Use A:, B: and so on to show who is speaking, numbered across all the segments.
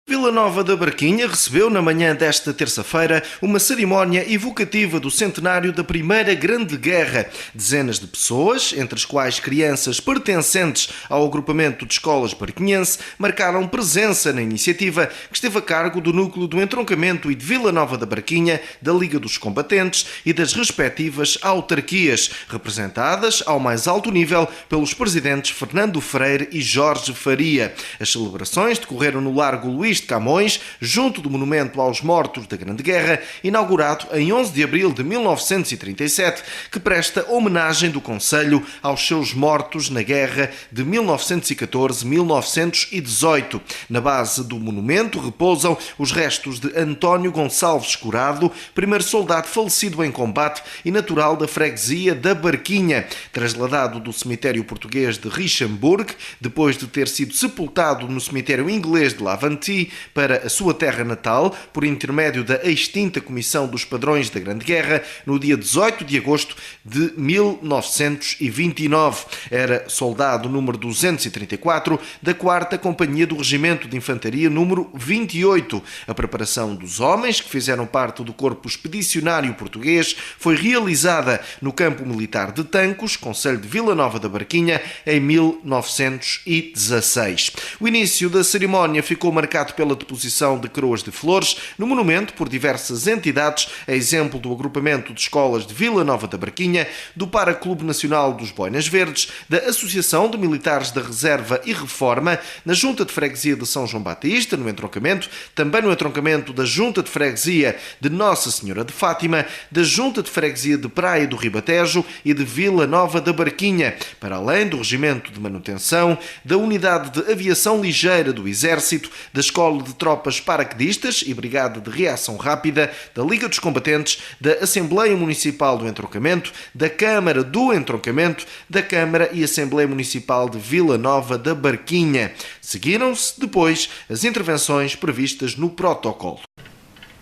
A: Vila Nova da Barquinha recebeu na manhã desta terça-feira uma cerimónia evocativa do centenário da Primeira Grande Guerra. Dezenas de pessoas, entre as quais crianças pertencentes ao agrupamento de escolas barquinhense, marcaram presença na iniciativa que esteve a cargo do Núcleo do Entroncamento e de Vila Nova da Barquinha, da Liga dos Combatentes e das respectivas autarquias, representadas ao mais alto nível pelos presidentes Fernando Freire e Jorge Faria. As celebrações decorreram no Largo Luís de Camões, junto do Monumento aos Mortos da Grande Guerra, inaugurado em 11 de abril de 1937, que presta homenagem do Conselho aos seus mortos na Guerra de 1914-1918. Na base do monumento repousam os restos de António Gonçalves Curado, primeiro soldado falecido em combate e natural da freguesia da Barquinha, trasladado do cemitério português de Richemburg, depois de ter sido sepultado no cemitério inglês de Laventie, para a sua terra natal, por intermédio da extinta Comissão dos Padrões da Grande Guerra, no dia 18 de agosto de 1929. Era soldado número 234 da 4ª Companhia do Regimento de Infantaria número 28. A preparação dos homens que fizeram parte do Corpo Expedicionário Português foi realizada no Campo Militar de Tancos, concelho de Vila Nova da Barquinha, em 1916. O início da cerimónia ficou marcado pela deposição de coroas de flores no monumento por diversas entidades, a exemplo do Agrupamento de Escolas de Vila Nova da Barquinha, do Paraclube Nacional dos Boinas Verdes, da Associação de Militares da Reserva e Reforma, na Junta de Freguesia de São João Batista, no entroncamento, também no entroncamento da Junta de Freguesia de Nossa Senhora de Fátima, da Junta de Freguesia de Praia do Ribatejo e de Vila Nova da Barquinha, para além do Regimento de Manutenção, da Unidade de Aviação Ligeira do Exército, da Escola de Tropas Paraquedistas e Brigada de Reação Rápida, da Liga dos Combatentes, da Assembleia Municipal do Entroncamento, da Câmara do Entroncamento, da Câmara e Assembleia Municipal de Vila Nova da Barquinha. Seguiram-se depois as intervenções previstas no protocolo.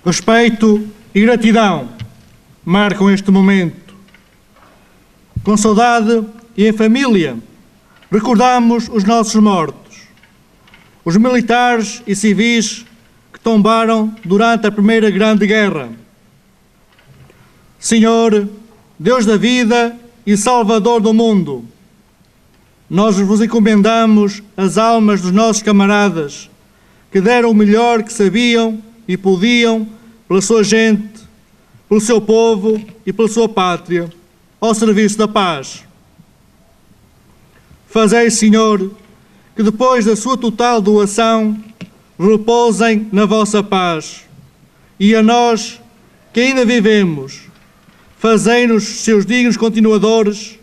B: Respeito e gratidão marcam este momento. Com saudade e em família, recordamos os nossos mortos, os militares e civis que tombaram durante a Primeira Grande Guerra. Senhor, Deus da vida e Salvador do mundo, nós vos encomendamos as almas dos nossos camaradas que deram o melhor que sabiam e podiam pela sua gente, pelo seu povo e pela sua pátria, ao serviço da paz. Fazei, Senhor, que depois da sua total doação repousem na vossa paz, e a nós, que ainda vivemos, fazei-nos seus dignos continuadores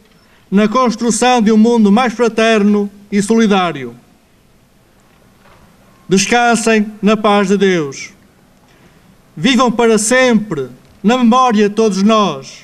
B: na construção de um mundo mais fraterno e solidário. Descansem na paz de Deus. Vivam para sempre na memória de todos nós.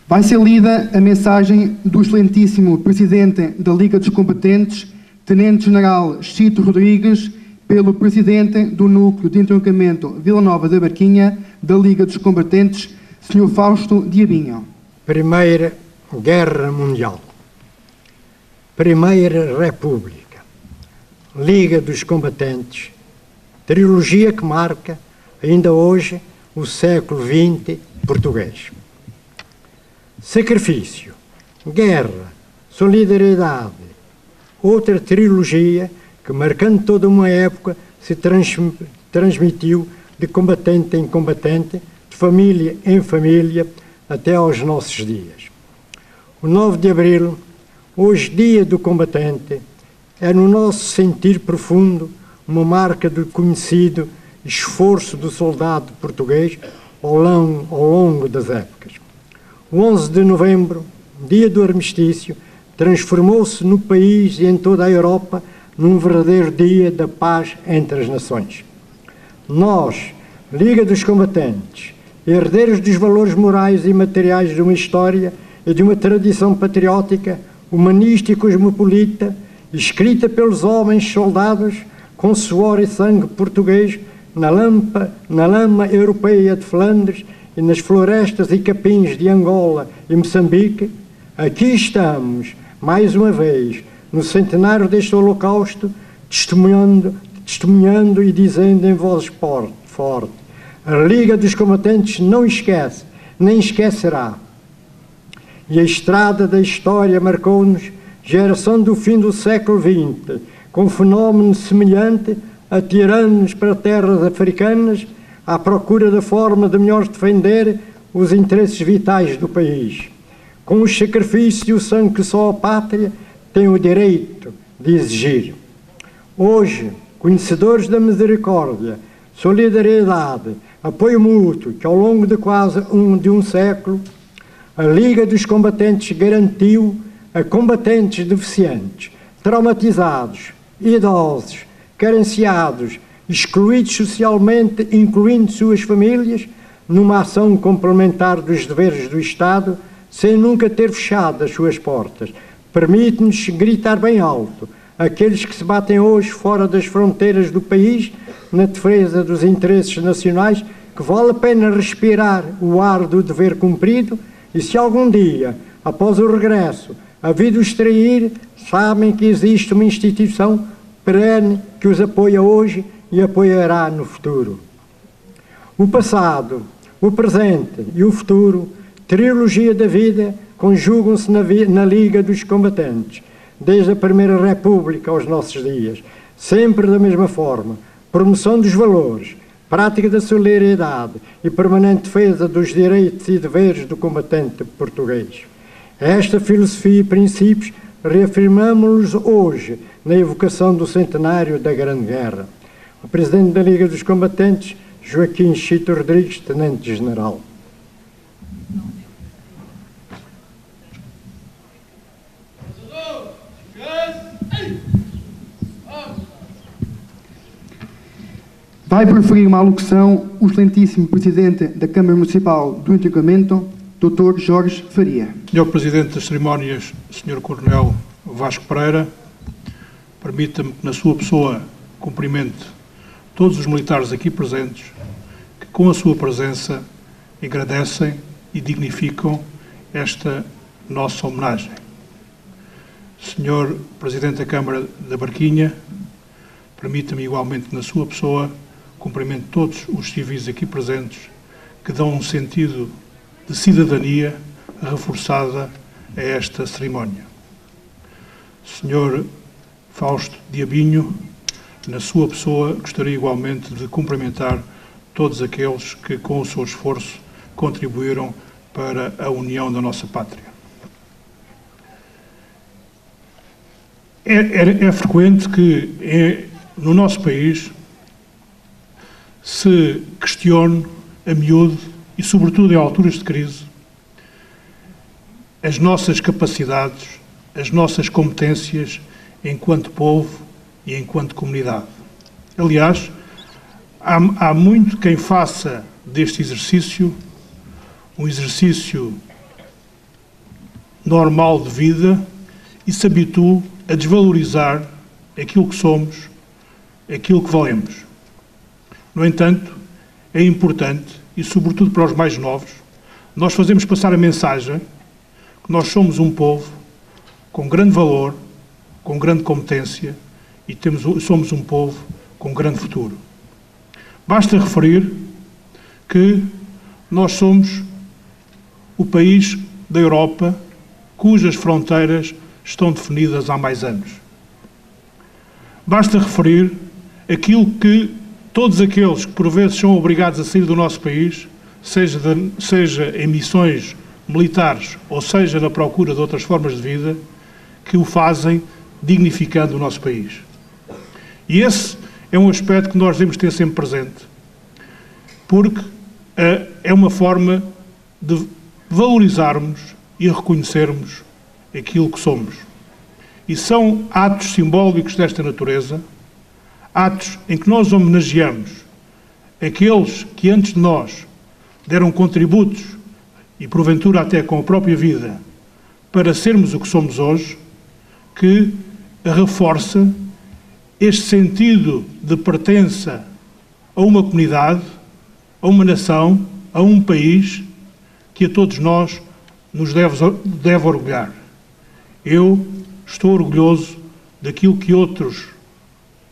C: Vai ser lida a mensagem do excelentíssimo Presidente da Liga dos Combatentes, Tenente-General Chito Rodrigues, pelo Presidente do Núcleo de Entroncamento Vila Nova da Barquinha, da Liga dos Combatentes, Sr. Fausto Diabinho.
D: Primeira Guerra Mundial, Primeira República, Liga dos Combatentes, trilogia que marca, ainda hoje, o século XX português. Sacrifício, guerra, solidariedade, outra trilogia que, marcando toda uma época, se transmitiu de combatente em combatente, de família em família, até aos nossos dias. O 9 de abril, hoje dia do combatente, é no nosso sentir profundo uma marca do conhecido esforço do soldado português ao longo das épocas. O 11 de novembro, dia do armistício, transformou-se no país e em toda a Europa num verdadeiro dia da paz entre as nações. Nós, Liga dos Combatentes, herdeiros dos valores morais e materiais de uma história e de uma tradição patriótica, humanista e cosmopolita, escrita pelos homens soldados com suor e sangue português na lama europeia de Flandres e nas florestas e capins de Angola e Moçambique, aqui estamos, mais uma vez, no centenário deste holocausto, testemunhando e dizendo em voz forte: a Liga dos Combatentes não esquece, nem esquecerá. E a estrada da história marcou-nos, geração do fim do século XX, com fenómeno semelhante, atirando-nos para terras africanas, à procura da forma de melhor defender os interesses vitais do país, com o sacrifício e o sangue que só a pátria tem o direito de exigir. Hoje, conhecedores da misericórdia, solidariedade, apoio mútuo, que ao longo de quase um século, a Liga dos Combatentes garantiu a combatentes deficientes, traumatizados, idosos, carenciados, excluídos socialmente, incluindo suas famílias, numa ação complementar dos deveres do Estado, sem nunca ter fechado as suas portas. Permite-nos gritar bem alto aqueles que se batem hoje fora das fronteiras do país na defesa dos interesses nacionais, que vale a pena respirar o ar do dever cumprido, e se algum dia, após o regresso, a vida os trair, sabem que existe uma instituição perene que os apoia hoje e apoiará no futuro. O passado, o presente e o futuro, trilogia da vida, conjugam-se na Liga dos Combatentes, desde a Primeira República aos nossos dias, sempre da mesma forma: promoção dos valores, prática da solidariedade e permanente defesa dos direitos e deveres do combatente português. Esta filosofia e princípios reafirmamos-los hoje na evocação do centenário da Grande Guerra. O Presidente da Liga dos Combatentes, Joaquim Chito Rodrigues, Tenente-General.
C: Vai proferir uma alocução o excelentíssimo Presidente da Câmara Municipal do Integuamento, Dr. Jorge Faria.
E: Senhor Presidente das Cerimónias, Sr. Coronel Vasco Pereira, permita-me que na sua pessoa cumprimente todos os militares aqui presentes que com a sua presença agradecem e dignificam esta nossa homenagem. Senhor Presidente da Câmara da Barquinha, permita-me igualmente na sua pessoa cumprimento todos os civis aqui presentes que dão um sentido de cidadania reforçada a esta cerimónia. Senhor Fausto Diabinho, na sua pessoa gostaria igualmente de cumprimentar todos aqueles que com o seu esforço contribuíram para a união da nossa pátria. É frequente que no nosso país se questione a miúdo e, sobretudo, em alturas de crise, as nossas capacidades, as nossas competências enquanto povo e enquanto comunidade. Aliás, há muito quem faça deste exercício um exercício normal de vida e se habitue a desvalorizar aquilo que somos, aquilo que valemos. No entanto, é importante, e sobretudo para os mais novos, nós fazemos passar a mensagem que nós somos um povo com grande valor, com grande competência e somos um povo com grande futuro. Basta referir que nós somos o país da Europa cujas fronteiras estão definidas há mais anos. Basta referir aquilo que todos aqueles que por vezes são obrigados a sair do nosso país, seja em missões militares ou seja na procura de outras formas de vida, que o fazem dignificando o nosso país. E esse é um aspecto que nós devemos ter sempre presente, porque é uma forma de valorizarmos e reconhecermos aquilo que somos. E são atos simbólicos desta natureza, atos em que nós homenageamos aqueles que antes de nós deram contributos, e porventura até com a própria vida, para sermos o que somos hoje, que reforça este sentido de pertença a uma comunidade, a uma nação, a um país, que a todos nós nos deve orgulhar. Eu estou orgulhoso daquilo que outros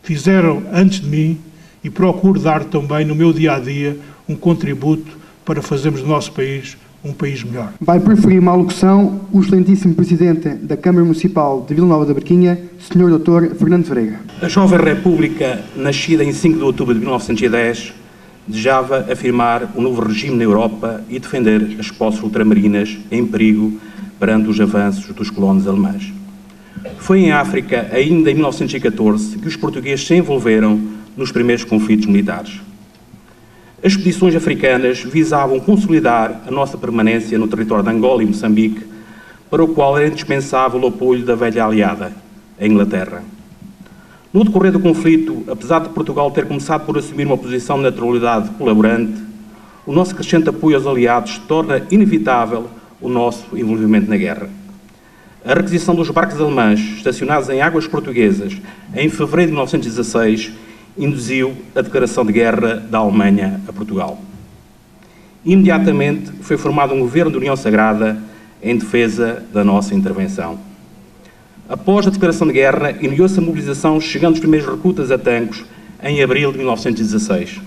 E: fizeram antes de mim e procuro dar também no meu dia-a-dia um contributo para fazermos do nosso país um país melhor.
C: Vai preferir uma alocução o excelentíssimo Presidente da Câmara Municipal de Vila Nova da Barquinha, Sr. Dr. Fernando Freire.
F: A jovem república, nascida em 5 de outubro de 1910, desejava afirmar um novo regime na Europa e defender as posses ultramarinas em perigo perante os avanços dos colonos alemães. Foi em África, ainda em 1914, que os portugueses se envolveram nos primeiros conflitos militares. As expedições africanas visavam consolidar a nossa permanência no território de Angola e Moçambique, para o qual era indispensável o apoio da velha aliada, a Inglaterra. No decorrer do conflito, apesar de Portugal ter começado por assumir uma posição de neutralidade colaborante, o nosso crescente apoio aos aliados torna inevitável o nosso envolvimento na guerra. A requisição dos barcos alemães estacionados em águas portuguesas em fevereiro de 1916 induziu a declaração de guerra da Alemanha a Portugal. Imediatamente foi formado um governo de união sagrada em defesa da nossa intervenção. Após a declaração de guerra, iniciou-se a mobilização, chegando os primeiros recrutas a Tancos em abril de 1916.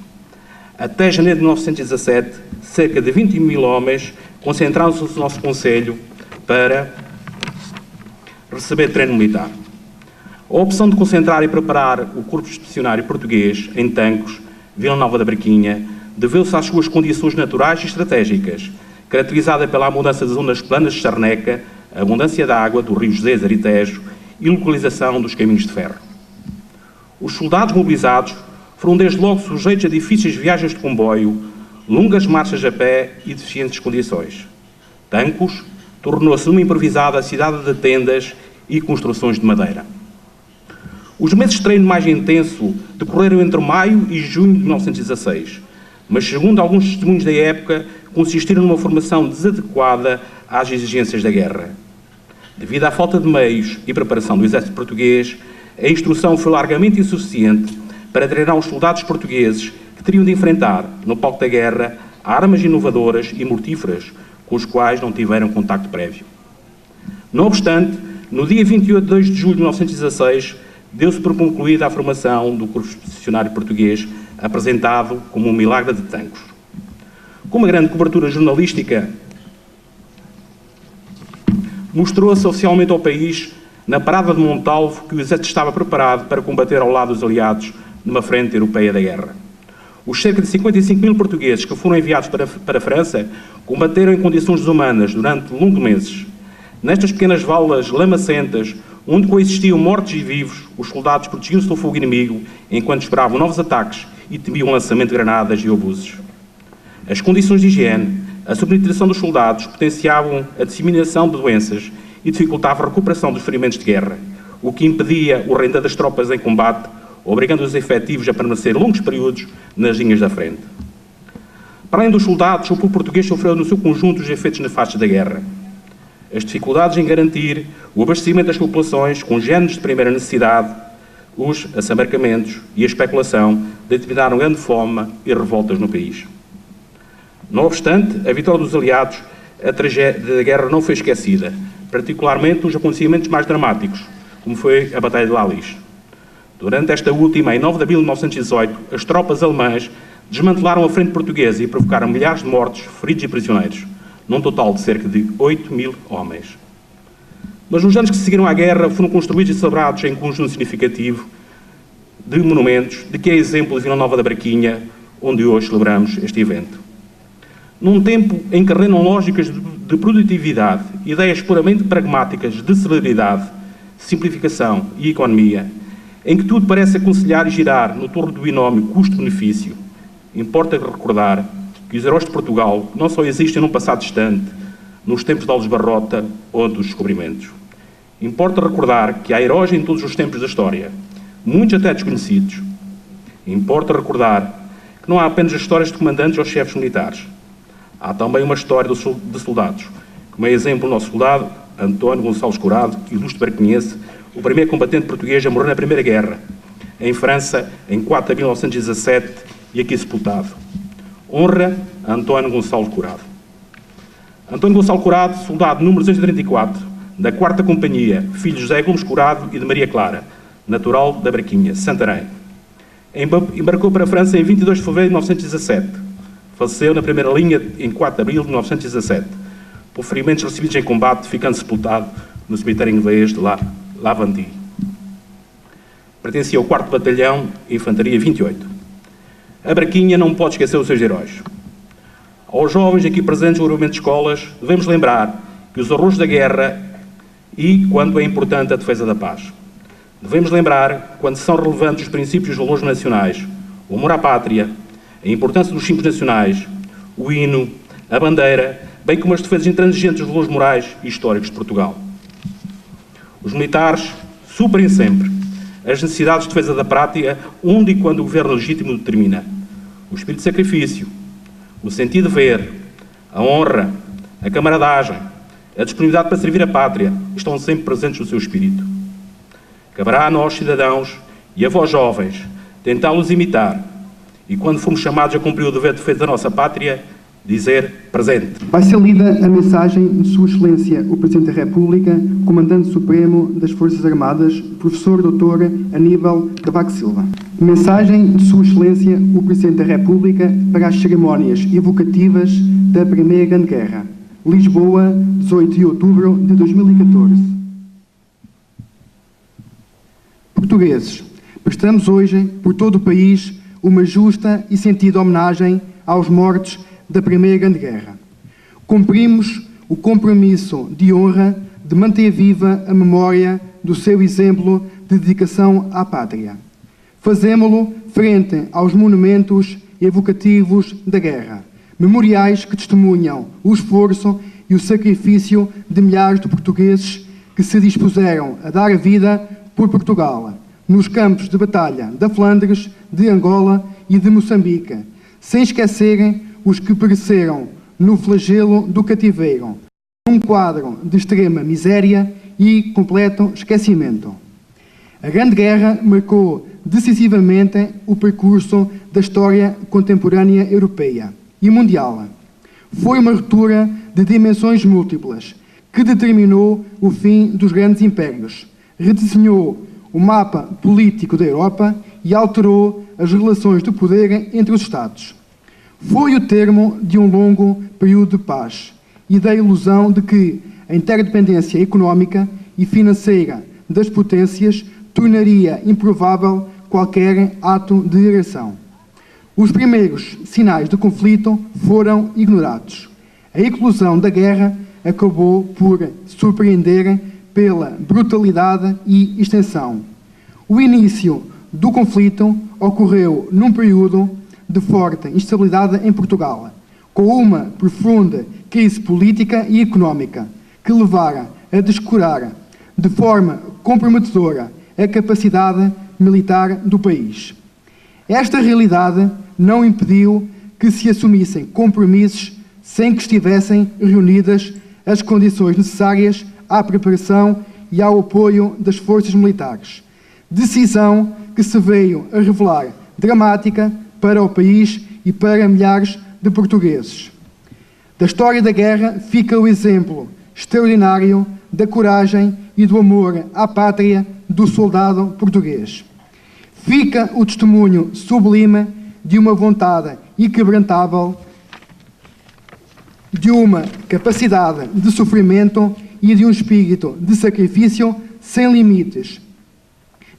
F: Até janeiro de 1917, cerca de 20 mil homens concentraram-se no nosso Conselho para receber treino militar. A opção de concentrar e preparar o Corpo Expedicionário Português em Tancos, Vila Nova da Barquinha, deveu-se às suas condições naturais e estratégicas, caracterizada pela abundância de zonas planas de charneca, a abundância de água do rio Gesésar e Tejo e localização dos caminhos de ferro. Os soldados mobilizados foram desde logo sujeitos a difíceis viagens de comboio, longas marchas a pé e deficientes condições. Tancos tornou-se numa improvisada cidade de tendas e construções de madeira. Os meses de treino mais intenso decorreram entre maio e junho de 1916, mas, segundo alguns testemunhos da época, consistiram numa formação desadequada às exigências da guerra. Devido à falta de meios e preparação do exército português, a instrução foi largamente insuficiente para treinar os soldados portugueses que teriam de enfrentar, no palco da guerra, armas inovadoras e mortíferas, com os quais não tiveram contacto prévio. Não obstante, no dia 28 de julho de 1916, deu-se por concluída a formação do Corpo Expedicionário Português, apresentado como um milagre de Tancos. Com uma grande cobertura jornalística, mostrou-se oficialmente ao país, na parada de Montalvo, que o exército estava preparado para combater ao lado dos aliados numa frente europeia da guerra. Os cerca de 55 mil portugueses que foram enviados para a França combateram em condições desumanas durante longos meses. Nestas pequenas valas lamacentas, onde coexistiam mortos e vivos, os soldados protegiam-se do fogo inimigo enquanto esperavam novos ataques e temiam o lançamento de granadas e obuses. As condições de higiene, a subnutrição dos soldados potenciavam a disseminação de doenças e dificultavam a recuperação dos ferimentos de guerra, o que impedia o render das tropas em combate, obrigando os efetivos a permanecer longos períodos nas linhas da frente. Para além dos soldados, o povo português sofreu no seu conjunto os efeitos nefastos da guerra. As dificuldades em garantir o abastecimento das populações com géneros de primeira necessidade, os assambarcamentos e a especulação determinaram grande fome e revoltas no país. Não obstante, a vitória dos aliados, a tragédia da guerra não foi esquecida, particularmente os acontecimentos mais dramáticos, como foi a Batalha de Lalis. Durante esta última, em 9 de abril de 1918, as tropas alemãs desmantelaram a frente portuguesa e provocaram milhares de mortos, feridos e prisioneiros, num total de cerca de 8 mil homens. Mas nos anos que se seguiram à guerra foram construídos e celebrados em conjunto significativo de monumentos, de que é exemplo de Vila Nova da Barquinha, onde hoje celebramos este evento. Num tempo em que reinam lógicas de produtividade, ideias puramente pragmáticas de celeridade, simplificação e economia, em que tudo parece aconselhar e girar no torno do binómio custo-benefício, importa recordar que os heróis de Portugal não só existem num passado distante, nos tempos de Alves Barrota ou dos descobrimentos. Importa recordar que há heróis em todos os tempos da história, muitos até desconhecidos. Importa recordar que não há apenas as histórias de comandantes ou chefes militares. Há também uma história de soldados, como é exemplo o nosso soldado António Gonçalves Curado, ilustre barquinhense, o primeiro combatente português a morrer na Primeira Guerra, em França, em 4 de 1917, e aqui sepultado. Honra a António Gonçalves Curado. António Gonçalves Curado, soldado número 234, da 4ª Companhia, filho de José Gomes Curado e de Maria Clara, natural da Braquinha, Santarém. Embarcou para a França em 22 de fevereiro de 1917. Faleceu na primeira linha em 4 de abril de 1917, por ferimentos recebidos em combate, ficando sepultado no cemitério inglês de Lavandy. Pertencia ao 4º Batalhão, Infantaria 28. A Braquinha não pode esquecer os seus heróis. Aos jovens aqui presentes no agrupamento de escolas, devemos lembrar que os horrores da guerra e quanto é importante a defesa da paz. Devemos lembrar quando são relevantes os princípios e os valores nacionais, o amor à pátria, a importância dos símbolos nacionais, o hino, a bandeira, bem como as defesas intransigentes dos valores morais e históricos de Portugal. Os militares suprem sempre as necessidades de defesa da pátria, onde e quando o governo legítimo determina. O espírito de sacrifício, o sentido de ver, a honra, a camaradagem, a disponibilidade para servir a pátria estão sempre presentes no seu espírito. Caberá a nós, cidadãos, e a vós, jovens, tentá-los imitar e, quando formos chamados a cumprir o dever de defesa da nossa pátria, dizer presente.
C: Vai ser lida a mensagem de Sua Excelência, o Presidente da República, Comandante Supremo das Forças Armadas, Professor Dr. Aníbal Cavaco Silva. Mensagem de Sua Excelência, o Presidente da República, para as cerimónias evocativas da Primeira Grande Guerra. Lisboa, 18 de outubro de 2014. Portugueses, prestamos hoje, por todo o país, uma justa e sentida homenagem aos mortos da Primeira Grande Guerra. Cumprimos o compromisso de honra de manter viva a memória do seu exemplo de dedicação à pátria. Fazemo-lo frente aos monumentos evocativos da guerra, memoriais que testemunham o esforço e o sacrifício de milhares de portugueses que se dispuseram a dar a vida por Portugal, nos campos de batalha da Flandres, de Angola e de Moçambique, sem esquecerem os que pereceram no flagelo do cativeiro, num quadro de extrema miséria e completo esquecimento. A Grande Guerra marcou decisivamente o percurso da história contemporânea europeia e mundial. Foi uma ruptura de dimensões múltiplas que determinou o fim dos grandes impérios, redesenhou o mapa político da Europa e alterou as relações de poder entre os Estados. Foi o termo de um longo período de paz e da ilusão de que a interdependência económica e financeira das potências tornaria improvável qualquer ato de agressão. Os primeiros sinais de conflito foram ignorados. A eclosão da guerra acabou por surpreender pela brutalidade e extensão. O início do conflito ocorreu num período de forte instabilidade em Portugal, com uma profunda crise política e económica que levara a descurar de forma comprometedora a capacidade militar do país. Esta realidade não impediu que se assumissem compromissos sem que estivessem reunidas as condições necessárias à preparação e ao apoio das forças militares. Decisão que se veio a revelar dramática para o país e para milhares de portugueses. Da história da guerra fica o exemplo extraordinário da coragem e do amor à pátria do soldado português. Fica o testemunho sublime de uma vontade inquebrantável, de uma capacidade de sofrimento e de um espírito de sacrifício sem limites,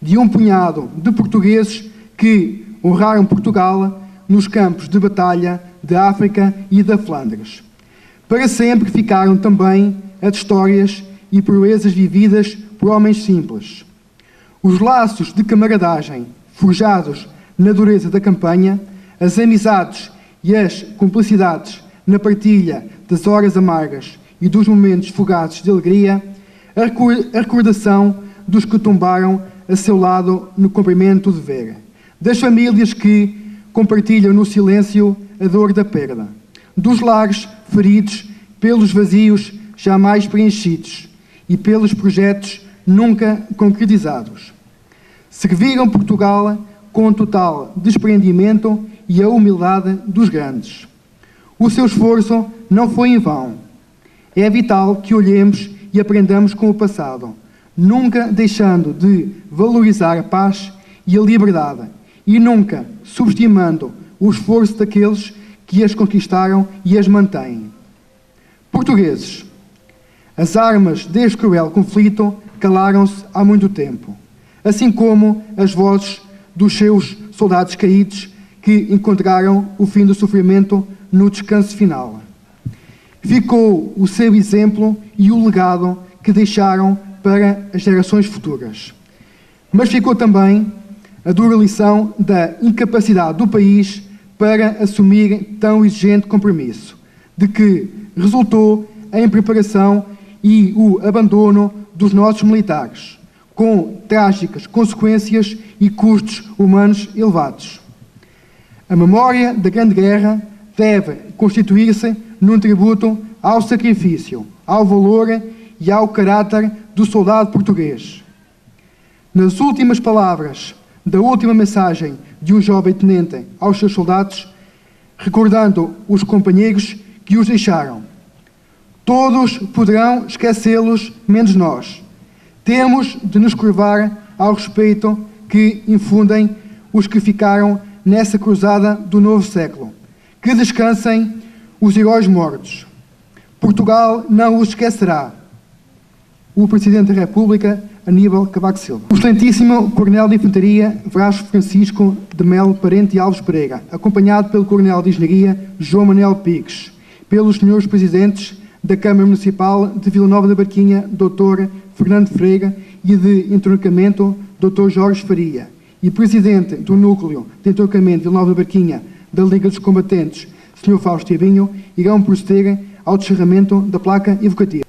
C: de um punhado de portugueses que honraram Portugal nos campos de batalha da África e da Flandres. Para sempre ficaram também as histórias e proezas vividas por homens simples. Os laços de camaradagem forjados na dureza da campanha, as amizades e as cumplicidades na partilha das horas amargas e dos momentos fugazes de alegria, a recordação dos que tombaram a seu lado no cumprimento do dever, das famílias que compartilham no silêncio a dor da perda, dos lares feridos pelos vazios jamais preenchidos e pelos projetos nunca concretizados. Serviram Portugal com total desprendimento e a humildade dos grandes. O seu esforço não foi em vão. É vital que olhemos e aprendamos com o passado, nunca deixando de valorizar a paz e a liberdade e nunca subestimando o esforço daqueles que as conquistaram e as mantêm. Portugueses, as armas deste cruel conflito calaram-se há muito tempo, assim como as vozes dos seus soldados caídos que encontraram o fim do sofrimento no descanso final. Ficou o seu exemplo e o legado que deixaram para as gerações futuras. Mas ficou também a dura lição da incapacidade do país para assumir tão exigente compromisso, de que resultou a impreparação e o abandono dos nossos militares, com trágicas consequências e custos humanos elevados. A memória da Grande Guerra deve constituir-se num tributo ao sacrifício, ao valor e ao caráter do soldado português. Nas últimas palavras da última mensagem de um jovem tenente aos seus soldados, recordando os companheiros que os deixaram: todos poderão esquecê-los, menos nós. Temos de nos curvar ao respeito que infundem os que ficaram nessa cruzada do novo século. Que descansem os heróis mortos. Portugal não os esquecerá. O Presidente da República, Aníbal Cavaco Silva. O Excelentíssimo Coronel de Infantaria, Vasco Francisco de Melo Parente Alves Pereira, acompanhado pelo Coronel de Engenharia, João Manuel Pires, pelos senhores Presidentes da Câmara Municipal de Vila Nova da Barquinha, Dr. Fernando Freire, e de Entroncamento, Dr. Jorge Faria, e Presidente do Núcleo de Entroncamento de Vila Nova da Barquinha da Liga dos Combatentes, Sr. Fausto Tiabinho, irão proceder ao descerramento da placa evocativa.